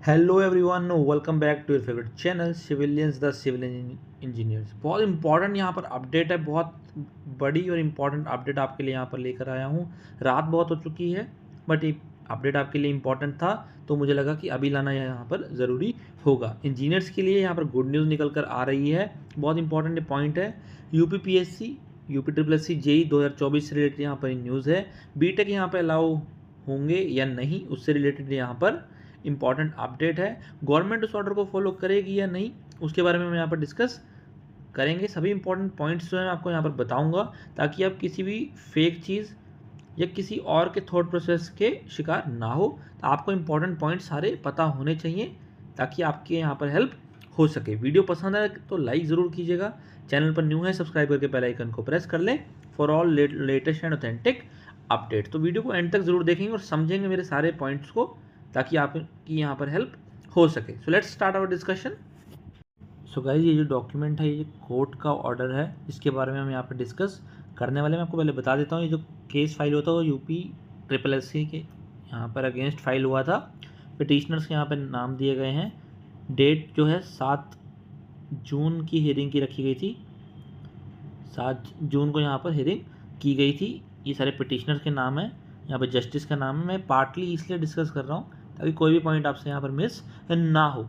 Hello everyone, welcome back to your favourite channel civilians the civil engineers. बहुत important यहाँ पर update है, बहुत बड़ी और इम्पॉर्टेंट अपडेट आपके लिए यहाँ पर लेकर आया हूँ। रात बहुत हो चुकी है बट ये अपडेट आपके लिए इम्पॉर्टेंट था तो मुझे लगा कि अभी लाना यहाँ पर ज़रूरी होगा। इंजीनियर्स के लिए यहाँ पर गुड न्यूज़ निकल कर आ रही है। बहुत इंपॉर्टेंट पॉइंट है। यूपीपीएससी यूपी जेई 2024 से रिलेटेड यहाँ पर न्यूज़ है। बीटेक यहाँ पर अलाउ होंगे या नहीं, उससे रिलेटेड यहाँ पर इंपॉर्टेंट अपडेट है। गवर्नमेंट उस ऑर्डर को फॉलो करेगी या नहीं, उसके बारे में हम यहाँ पर डिस्कस करेंगे। सभी इंपॉर्टेंट पॉइंट्स जो है मैं आपको यहाँ पर बताऊंगा ताकि आप किसी भी फेक चीज़ या किसी और के थॉट प्रोसेस के शिकार ना हो। तो आपको इंपॉर्टेंट पॉइंट सारे पता होने चाहिए ताकि आपके यहाँ पर हेल्प हो सके। वीडियो पसंद आए तो लाइक ज़रूर कीजिएगा। चैनल पर न्यू है सब्सक्राइब करके बेल आइकन को प्रेस कर लें for all latest and authentic update. तो वीडियो को एंड तक ज़रूर देखेंगे और समझेंगे मेरे सारे पॉइंट्स को ताकि आपकी यहाँ पर हेल्प हो सके। So let's start our discussion. So guys, ये जो डॉक्यूमेंट है ये कोर्ट का ऑर्डर है जिसके बारे में हम यहाँ पर डिस्कस करने वाले। मैं आपको पहले बता देता हूँ, ये जो केस फाइल होता है वो यूपी SSS के यहाँ पर अगेंस्ट फाइल हुआ था। पिटिशनर्स के यहाँ पर नाम दिए गए हैं। डेट जो है 7 जून की हियरिंग की रखी गई थी। 7 जून को यहाँ पर हियरिंग की गई थी। ये सारे पिटिशनर्स के नाम है, यहाँ पर जस्टिस का नाम है। मैं पार्टली इसलिए डिस्कस कर रहा हूँ ताकि कोई भी पॉइंट आपसे यहाँ पर मिस ना हो।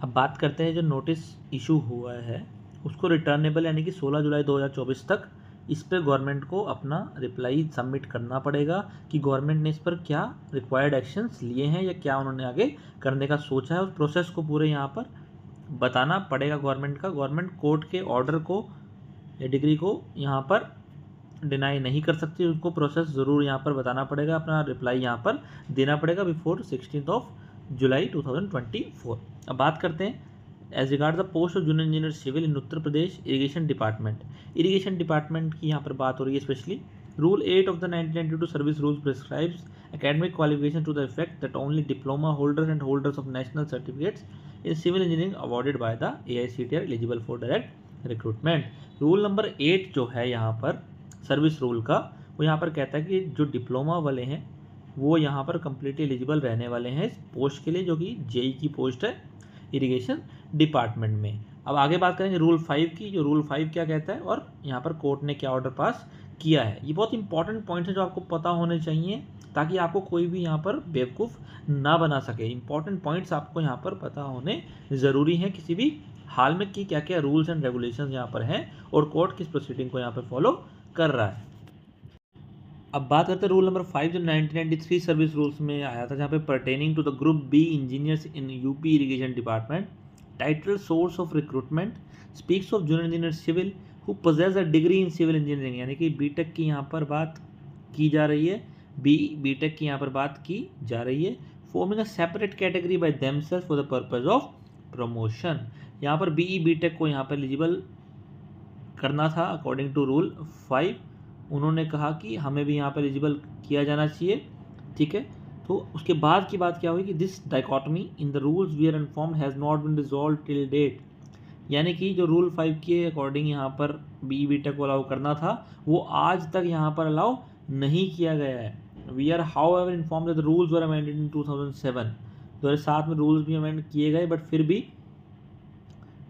अब बात करते हैं जो नोटिस इशू हुआ है उसको रिटर्नेबल यानी कि 16 जुलाई 2024 तक इस पर गवर्नमेंट को अपना रिप्लाई सबमिट करना पड़ेगा कि गवर्नमेंट ने इस पर क्या रिक्वायर्ड एक्शंस लिए हैं या क्या उन्होंने आगे करने का सोचा है। उस प्रोसेस को पूरे यहाँ पर बताना पड़ेगा गवर्नमेंट का। गवर्नमेंट कोर्ट के ऑर्डर को या डिग्री को यहाँ पर डिनाई नहीं कर सकती, उनको प्रोसेस ज़रूर यहाँ पर बताना पड़ेगा, अपना रिप्लाई यहाँ पर देना पड़ेगा बिफोर 16 जुलाई 2024। अब बात करते हैं as regard the post of junior engineer civil in Uttar Pradesh irrigation department. Irrigation department की यहाँ पर बात हो रही है specially. Rule 8 of the 1992 service rules prescribes academic qualification to the effect that only diploma holders and holders of national certificates in civil engineering awarded by the AICTE are eligible for direct recruitment। Rule number 8 जो है यहाँ पर service rule का, वो यहाँ पर कहता है कि जो डिप्लोमा वाले हैं वो यहाँ पर कम्प्लीटली एलिजिबल रहने वाले हैं इस पोस्ट के लिए, जो कि जेई की पोस्ट है इरिगेशन डिपार्टमेंट में। अब आगे बात करेंगे रूल 5 की। जो रूल 5 क्या कहता है और यहाँ पर कोर्ट ने क्या ऑर्डर पास किया है। ये बहुत इंपॉर्टेंट पॉइंट है जो आपको पता होने चाहिए ताकि आपको कोई भी यहाँ पर बेवकूफ़ ना बना सके। इंपॉर्टेंट पॉइंट्स आपको यहाँ पर पता होने ज़रूरी हैं किसी भी हाल में कि क्या क्या रूल्स एंड रेगुलेशंस यहाँ पर हैं और कोर्ट किस प्रोसीडिंग को यहाँ पर फॉलो कर रहा है। अब बात करते हैं रूल नंबर 5 जो 1993 सर्विस रूल्स में आया था, जहाँ पे pertaining to the group B engineers in UP irrigation department. Title source of recruitment speaks of junior engineer civil who possess a degree in civil engineering, यानी कि बीटेक की यहाँ पर बात की जा रही है। बीटेक की यहाँ पर बात की जा रही है। Forming a separate category by themselves for the purpose of promotion. यहाँ पर बीटेक को यहाँ पर एलिजिबल करना था अकॉर्डिंग टू रूल 5। उन्होंने कहा कि हमें भी यहाँ पर एलिजिबल किया जाना चाहिए, ठीक है। तो उसके बाद की बात क्या हुई कि this dichotomy in the rules we are informed has not been resolved till date, यानी कि जो रूल 5 के अकॉर्डिंग यहाँ पर बीटेक को अलाउ करना था वो आज तक यहाँ पर अलाउ नहीं किया गया है। We are however inform that the rules were amended in 2007 में रूल्स भी अमेंड किए गए बट फिर भी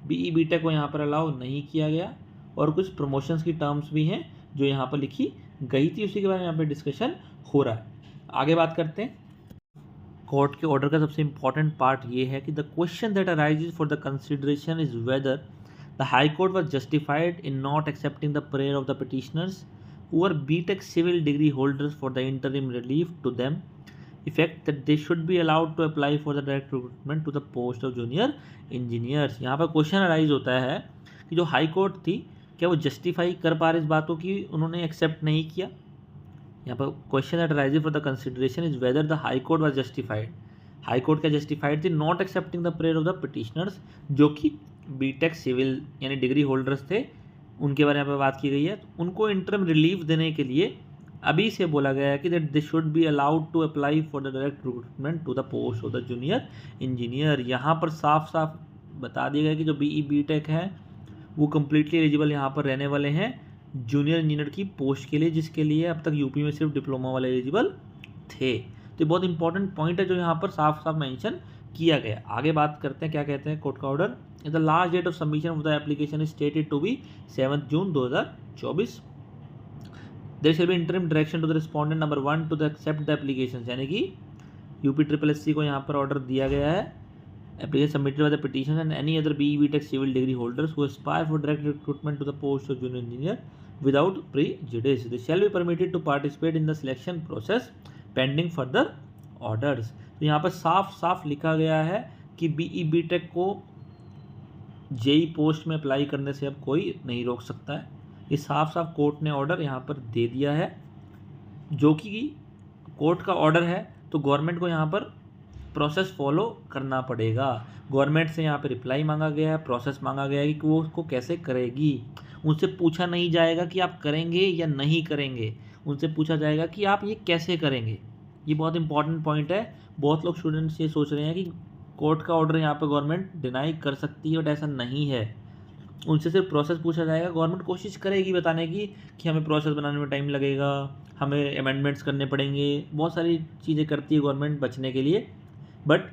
बीटेक को यहाँ पर अलाउ नहीं किया गया। और कुछ प्रमोशंस की टर्म्स भी हैं जो यहाँ पर लिखी गई थी, उसी के बारे में यहाँ पे डिस्कशन हो रहा है। आगे बात करते हैं। कोर्ट के ऑर्डर का सबसे इंपॉर्टेंट पार्ट ये है कि the question that arises for the consideration is whether the high court was justified in not accepting the prayer of the petitioners who are B Tech civil degree holders for the interim relief to them effect that they should be allowed to apply for the direct recruitment to the post of junior engineers. यहाँ पर question arise होता है कि जो high court थी क्या वो justify कर पा रहे इस बातों की उन्होंने एक्सेप्ट नहीं किया। यहाँ पर question that arises for the consideration is whether the high court was justified. High court क्या जस्टिफाइड थी? Not accepting the prayer of the petitioners, जो कि बीटेक सिविल यानी डिग्री होल्डर्स थे, उनके बारे में यहाँ पर बात की गई है। तो उनको इंटरम रिलीफ देने के लिए अभी से बोला गया है कि that they should be allowed to apply for the direct recruitment to the post of the junior engineer. यहाँ पर साफ साफ बता दिया गया कि जो बीटेक है वो कम्प्लीटली एलिजिबल यहाँ पर रहने वाले हैं जूनियर इंजीनियर की पोस्ट के लिए, जिसके लिए अब तक यूपी में सिर्फ डिप्लोमा वाले एलिजिबल थे। तो ये बहुत इंपॉर्टेंट पॉइंट है जो यहाँ पर साफ साफ मेंशन किया गया। आगे बात करते हैं क्या कहते हैं कोर्ट का order. The last date of submission of the application is stated to be 7 June 2024। There shall be interim direction to the respondent number 1 to the accept the application, यानी कि UPSSC को यहाँ पर ऑर्डर दिया गया है। Application submitted by the petition and any other BE BTech civil degree holders who aspire for direct recruitment to the post of junior engineer without prejudice, they shall be permitted to participate in the selection process pending further orders। तो यहाँ पर साफ साफ लिखा गया है कि BE BTech को JEE पोस्ट में अप्लाई करने से अब कोई नहीं रोक सकता है। ये साफ साफ कोर्ट ने ऑर्डर यहाँ पर दे दिया है, जो कि कोर्ट का ऑर्डर है तो गवर्नमेंट को यहाँ पर प्रोसेस फॉलो करना पड़ेगा। गवर्नमेंट से यहाँ पर रिप्लाई मांगा गया है, प्रोसेस मांगा गया है कि वो उसको कैसे करेगी। उनसे पूछा नहीं जाएगा कि आप करेंगे या नहीं करेंगे, उनसे पूछा जाएगा कि आप ये कैसे करेंगे। ये बहुत इंपॉर्टेंट पॉइंट है। बहुत लोग स्टूडेंट्स ये सोच रहे हैं कि कोर्ट का ऑर्डर यहाँ पर गवर्नमेंट डिनाई कर सकती है, बट ऐसा नहीं है। उनसे सिर्फ प्रोसेस पूछा जाएगा। गवर्नमेंट कोशिश करेगी बताने की कि हमें प्रोसेस बनाने में टाइम लगेगा, हमें अमेंडमेंट्स करने पड़ेंगे, बहुत सारी चीज़ें करती है गवर्नमेंट बचने के लिए, बट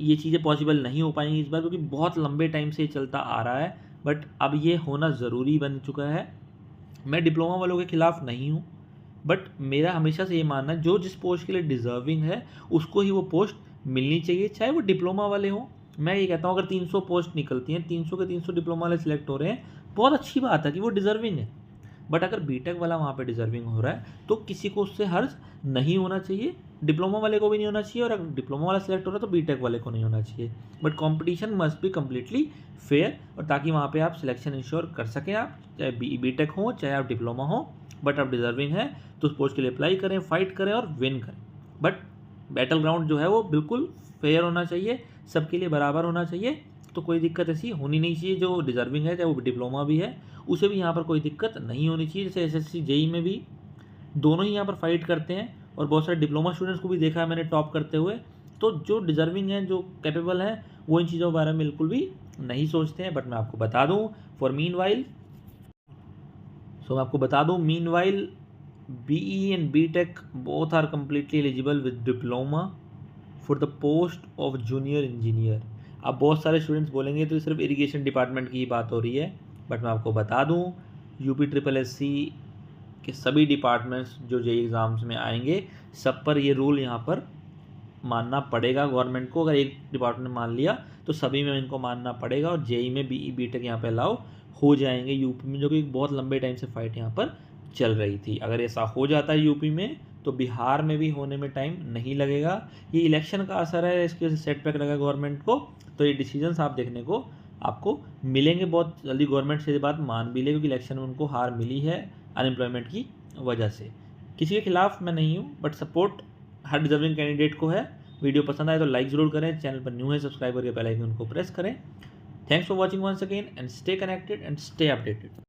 ये चीज़ें पॉसिबल नहीं हो पाएंगी इस बार, क्योंकि बहुत लंबे टाइम से ये चलता आ रहा है। बट अब ये होना ज़रूरी बन चुका है। मैं डिप्लोमा वालों के ख़िलाफ़ नहीं हूँ, बट मेरा हमेशा से ये मानना है जो जिस पोस्ट के लिए डिज़र्विंग है उसको ही वो पोस्ट मिलनी चाहिए, चाहे वो डिप्लोमा वाले हों। मैं ये कहता हूँ अगर 300 पोस्ट निकलती हैं, 300 के 300 डिप्लोमा वाले सिलेक्ट हो रहे हैं, बहुत अच्छी बात है कि वो डिज़र्विंग है। बट अगर बीटेक वाला वहाँ पे डिज़र्विंग हो रहा है तो किसी को उससे हर्ज नहीं होना चाहिए, डिप्लोमा वाले को भी नहीं होना चाहिए, और अगर डिप्लोमा वाला सिलेक्ट हो रहा है तो बीटेक वाले को नहीं होना चाहिए। But competition must be completely fair, और ताकि वहाँ पे आप सिलेक्शन इंश्योर कर सकें, आप चाहे बीटेक हो चाहे आप डिप्लोमा हो, बट आप डिज़र्विंग है तो उस पोस्ट के लिए अप्लाई करें, फाइट करें और विन करें। बट बैटल ग्राउंड जो है वो बिल्कुल फेयर होना चाहिए, सबके लिए बराबर होना चाहिए। तो कोई दिक्कत ऐसी होनी नहीं चाहिए। जो डिज़र्विंग है चाहे वो डिप्लोमा भी है उसे भी यहाँ पर कोई दिक्कत नहीं होनी चाहिए। जैसे SSC JEE में भी दोनों ही यहाँ पर फाइट करते हैं, और बहुत सारे डिप्लोमा स्टूडेंट्स को भी देखा है मैंने टॉप करते हुए। तो जो डिज़र्विंग हैं, जो कैपेबल हैं, वो इन चीज़ों के बारे में बिल्कुल भी नहीं सोचते हैं। बट मैं आपको बता दूँ meanwhile BE and BTech both are completely eligible with diploma for the post of junior engineer। अब बहुत सारे स्टूडेंट्स बोलेंगे तो सिर्फ इरिगेशन डिपार्टमेंट की ही बात हो रही है, बट मैं आपको बता दूं UPSSC के सभी डिपार्टमेंट्स जो JEE एग्ज़ाम्स में आएंगे सब पर ये रूल यहाँ पर मानना पड़ेगा गवर्नमेंट को। अगर एक डिपार्टमेंट मान लिया तो सभी में इनको मानना पड़ेगा, और JEE में BE BTech यहाँ पर अलाउ हो जाएंगे यूपी में, जो कि बहुत लंबे टाइम से फाइट यहाँ पर चल रही थी। अगर ऐसा हो जाता है यूपी में तो बिहार में भी होने में टाइम नहीं लगेगा। ये इलेक्शन का असर है, इसके वजह से सेटबैक लगा गवर्नमेंट को, तो ये डिसीजंस आप देखने को आपको मिलेंगे बहुत जल्दी। गवर्नमेंट से ये बात मान भी ले, क्योंकि इलेक्शन में उनको हार मिली है अनएम्प्लॉयमेंट की वजह से। किसी के खिलाफ मैं नहीं हूँ, but support her deserving candidate को है। वीडियो पसंद आए तो लाइक ज़रूर करें, चैनल पर न्यू है सब्सक्राइब करके बेल आइकन को प्रेस करें। Thanks for watching once again and stay connected and stay updated.